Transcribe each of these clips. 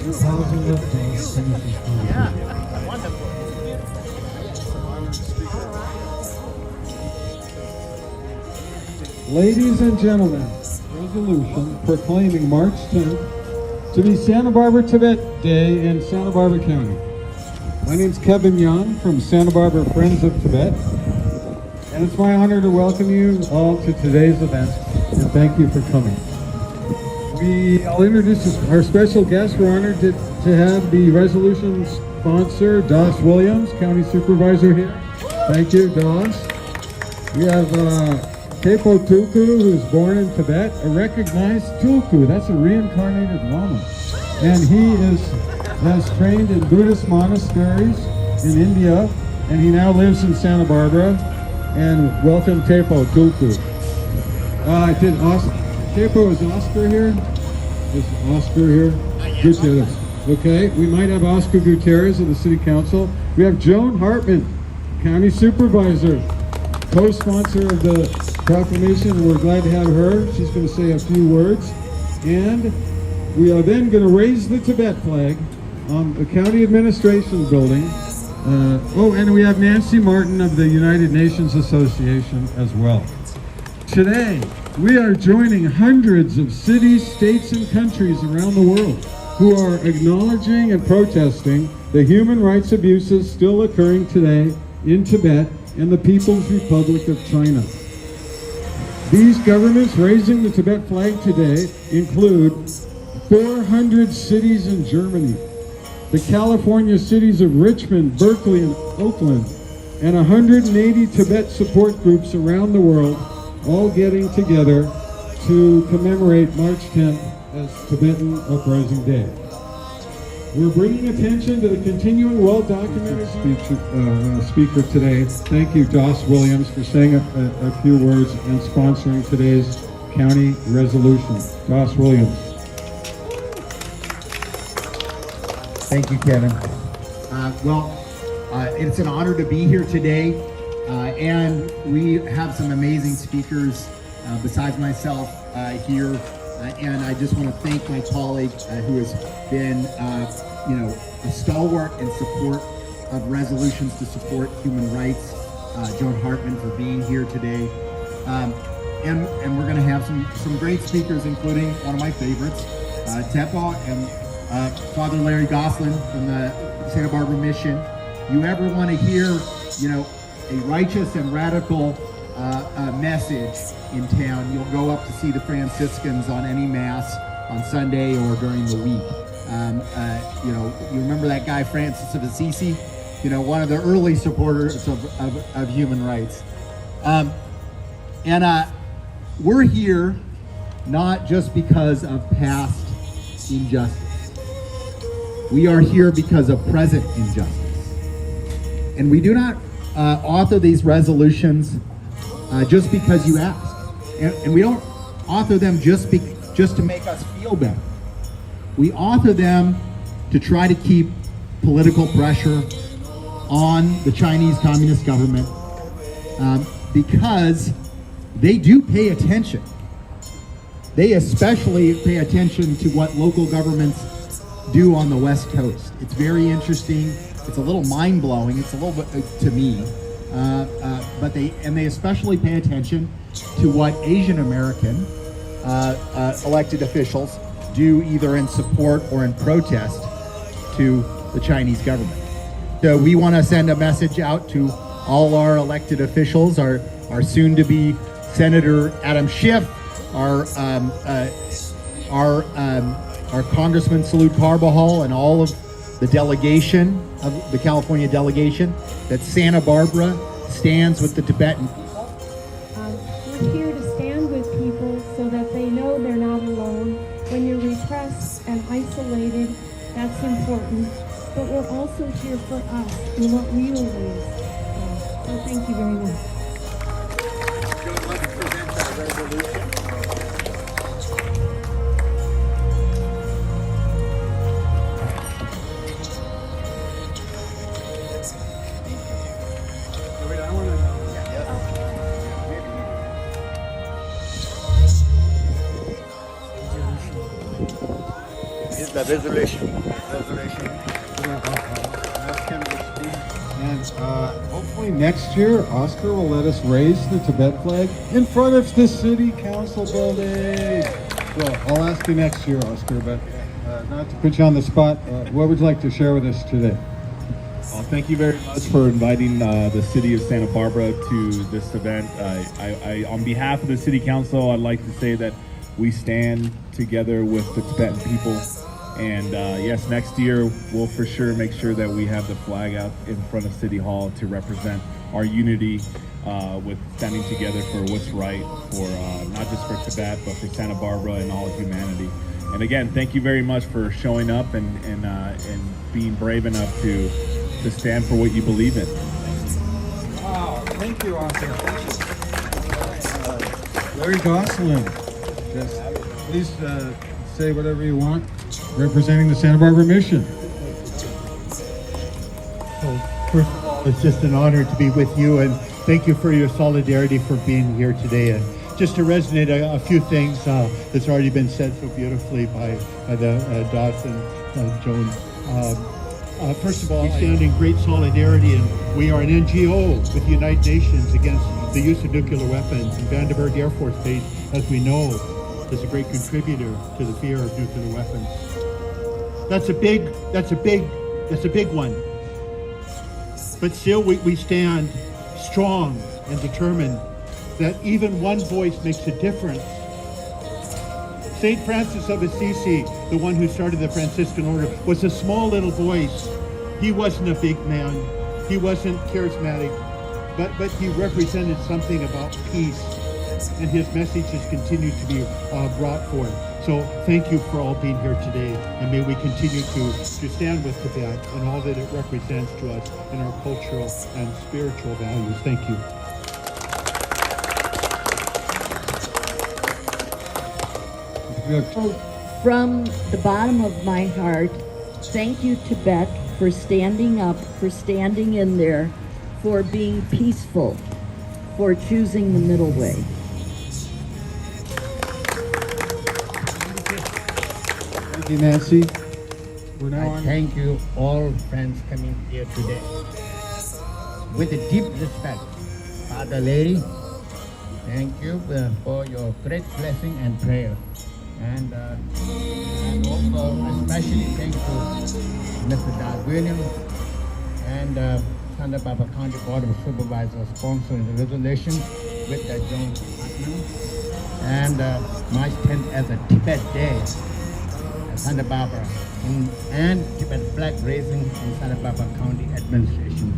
Ladies and gentlemen, resolution proclaiming March 10th to be Santa Barbara Tibet Day in Santa Barbara County. My name's Kevin Young from Santa Barbara Friends of Tibet, and it's my honor to welcome you all to today's event, and thank you for coming. I'll introduce our special guest. We're honored to have the resolution sponsor, Doss Williams, County Supervisor here. Thank you, Doss. We have Tepo Tulku, who's born in Tibet, a recognized Tulku. That's a reincarnated Lama. And he has trained in Buddhist monasteries in India, and he now lives in Santa Barbara. And welcome, Tepo Tulku. Tepo, is Oscar here? Is Oscar here? Gutierrez. Okay, we might have Oscar Gutierrez of the City Council. We have Joan Hartman, County Supervisor, co-sponsor of the proclamation. We're glad to have her. She's going to say a few words. And we are then going to raise the Tibet flag on the County Administration Building. And we have Nancy Martin of the United Nations Association as well. Today, we are joining hundreds of cities, states, and countries around the world who are acknowledging and protesting the human rights abuses still occurring today in Tibet and the People's Republic of China. These governments raising the Tibet flag today include 400 cities in Germany, the California cities of Richmond, Berkeley, and Oakland, and 180 Tibet support groups around the world, all getting together to commemorate March 10th as Tibetan Uprising Day. We're bringing attention to the continuing well-documented speaker today. Thank you, Doss Williams, for saying a few words and sponsoring today's county resolution. Doss Williams. Thank you, Kevin. It's an honor to be here today, and we have some amazing speakers besides myself here. And I just want to thank my colleague who has been, a stalwart in support of resolutions to support human rights, Joan Hartman, for being here today. And we're going to have some great speakers, including one of my favorites, Tepo and Father Larry Gosselin from the Santa Barbara Mission. You ever want to hear, a righteous and radical message in town, you'll go up to see the Franciscans on any mass on Sunday or during the week. You remember that guy Francis of Assisi, one of the early supporters of human rights. We're here not just because of past injustice. We are here because of present injustice. And we do not author these resolutions just because you ask. And we don't author them just to make us feel better. We author them to try to keep political pressure on the Chinese Communist government because they do pay attention. They especially pay attention to what local governments do on the West Coast. It's very interesting. It's a little mind-blowing. It's a little bit to me. But they especially pay attention to what Asian American elected officials do, either in support or in protest to the Chinese government. So we want to send a message out to all our elected officials, our soon-to-be Senator Adam Schiff, our Congressman Salud Carbajal, and all of the delegation of the California delegation, that Santa Barbara stands with the Tibetan people. We're here to stand with people so that they know they're not alone. When you're repressed and isolated, that's important. But we're also here for us and what we will lose. So thank you very much. Joan, let's present that resolution. resolution. And hopefully next year, Oscar will let us raise the Tibet flag in front of the city council building. So I'll ask you next year, Oscar, but not to put you on the spot, what would you like to share with us today? Well, thank you very much for inviting the city of Santa Barbara to this event. I, on behalf of the city council, I'd like to say that we stand together with the Tibetan people. And yes, next year we'll for sure make sure that we have the flag out in front of City Hall to represent our unity with standing together for what's right for not just for Tibet, but for Santa Barbara and all of humanity. And again, thank you very much for showing up and being brave enough to stand for what you believe in. Wow, thank you, Oscar. Larry Gosselin, just please say whatever you want, representing the Santa Barbara Mission. So first of all, it's just an honor to be with you, and thank you for your solidarity for being here today. And just to resonate a few things that's already been said so beautifully by the Dawson, Joan. First of all, we stand in great solidarity, and we are an NGO with the United Nations against the use of nuclear weapons. And Vandenberg Air Force Base, as we know, is a great contributor to the fear of nuclear weapons. That's a big one. But still, we stand strong and determined that even one voice makes a difference. St. Francis of Assisi, the one who started the Franciscan order, was a small little voice. He wasn't a big man. He wasn't charismatic, but he represented something about peace. And his messages continue to be brought forth. So thank you for all being here today, and may we continue to stand with Tibet and all that it represents to us in our cultural and spiritual values. Thank you. From the bottom of my heart, thank you, Tibet, for standing up, for standing in there, for being peaceful, for choosing the middle way. Thank you, Nancy. We're now on. Thank you all friends coming here today. With a deep respect, Father Lady, thank you for your great blessing and prayer. And also especially thank you Mr. Doug Williams and Santa Barbara County Board of Supervisors sponsoring the resolution with John Hartman. And my stand as a Tibet Day at Santa Barbara and Tibet flag raising in Santa Barbara County Administration.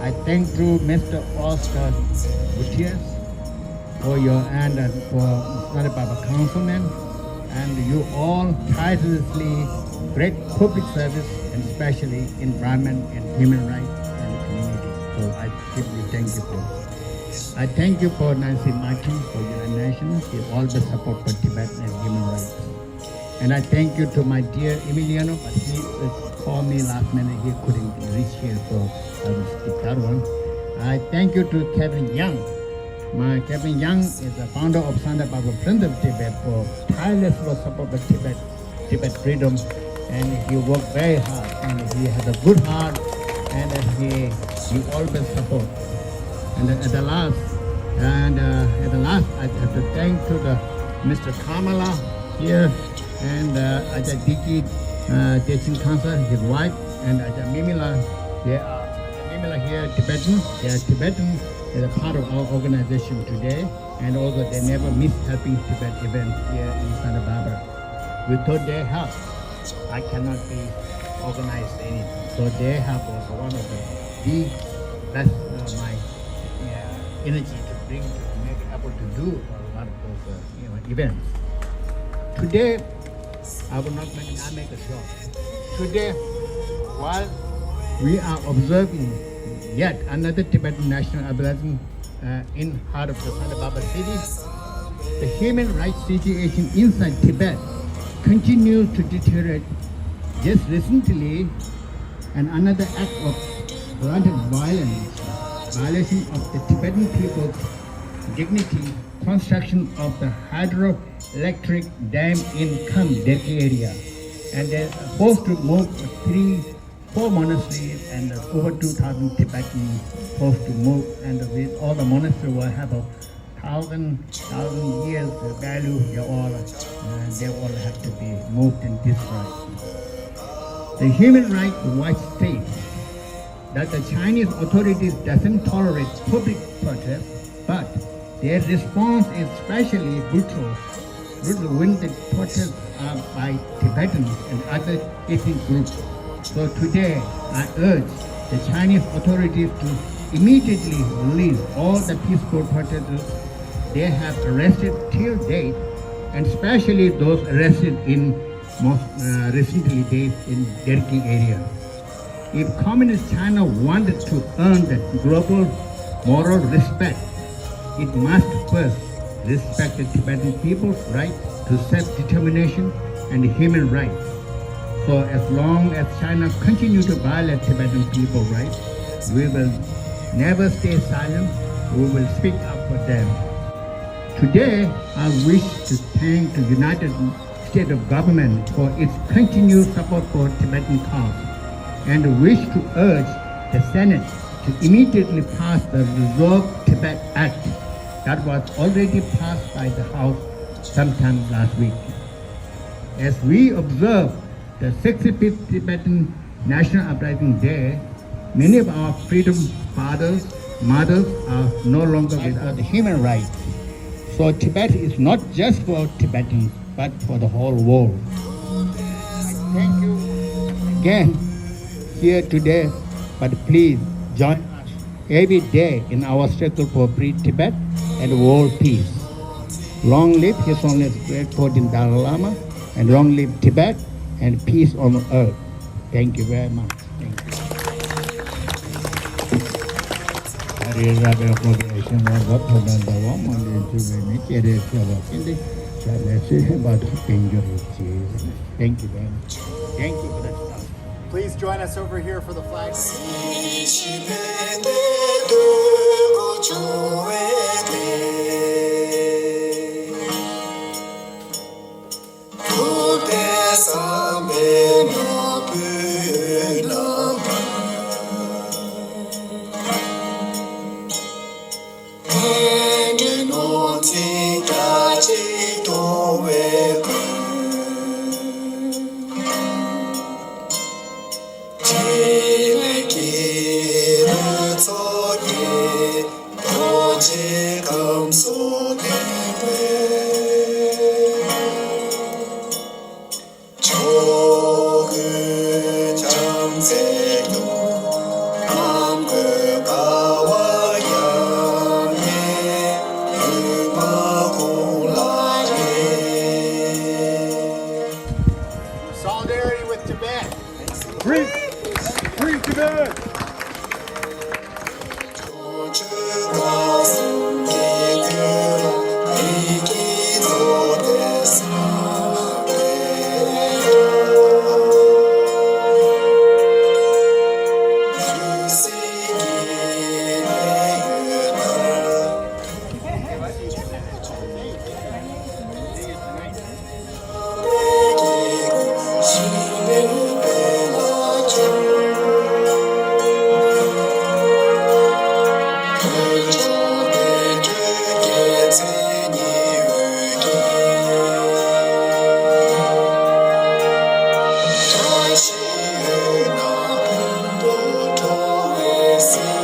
I thank you Mr. Oscar Gutierrez for your and for Santa Barbara Councilman, and you all tirelessly great public service and especially environment and human rights and community. So I deeply thank you for. I thank you for Nancy Martin for United Nations. You always support for Tibet and human rights. And I thank you to my dear Emiliano, but he called me last minute. He couldn't reach here, so I will speak that one. I thank you to Kevin Young. Kevin Young is the founder of Santa Barbara Friends of Tibet for tireless support of Tibet freedom, and he worked very hard, and he has a good heart, and he always support. And at the last, I have to thank to the Mr. Kamala here, and Ajay Diki, Jason Kansa, his wife, and Ajay Mimila. They are Mimila here, Tibetan. They are Tibetan. Is a part of our organization today, and also they never miss helping Tibet events here in Santa Barbara. Without their help, I cannot be organized anything. So their help was one of that's my energy to bring to make it able to do a lot of those events. Today, I will not make a show. Today, while we are observing yet another Tibetan national uprising in heart of the Santa Barbara city, the human rights situation inside Tibet continues to deteriorate. Just recently, another act of blatant violence, violation of the Tibetan people's dignity, construction of the hydroelectric dam in Kamdek area and they're supposed to move four monasteries and over 2,000 Tibetans supposed to move, and with all the monasteries will have a thousand years value. They all have to be moved in this right. The Human Rights Watch states that the Chinese authorities doesn't tolerate public protest, but their response is especially brutal when the protests are by Tibetans and other ethnic groups. So today, I urge the Chinese authorities to immediately release all the peaceful protesters they have arrested till date, and especially those arrested in most recently days in Derki area. If Communist China wanted to earn the global moral respect, it must first respect the Tibetan people's right to self-determination and human rights. So as long as China continues to violate Tibetan people's rights, we will never stay silent. We will speak up for them. Today, I wish to thank the United States government for its continued support for Tibetan cause, and wish to urge the Senate to immediately pass the Resolve Tibet Act that was already passed by the House sometime last week. As we observe the 65th Tibetan National Uprising Day, many of our freedom fathers, mothers are no longer with us. The human rights. So Tibet is not just for Tibetans, but for the whole world. Thank you again here today, but please join us every day in our struggle for free Tibet and world peace. Long live His Holiness Great Fourteenth Dalai Lama, and long live Tibet and peace on earth. Thank you very much. Thank you. Thank you very much. Thank you for that stuff. Please join us over here for the flag. Solidarity with Tibet. Free Tibet! She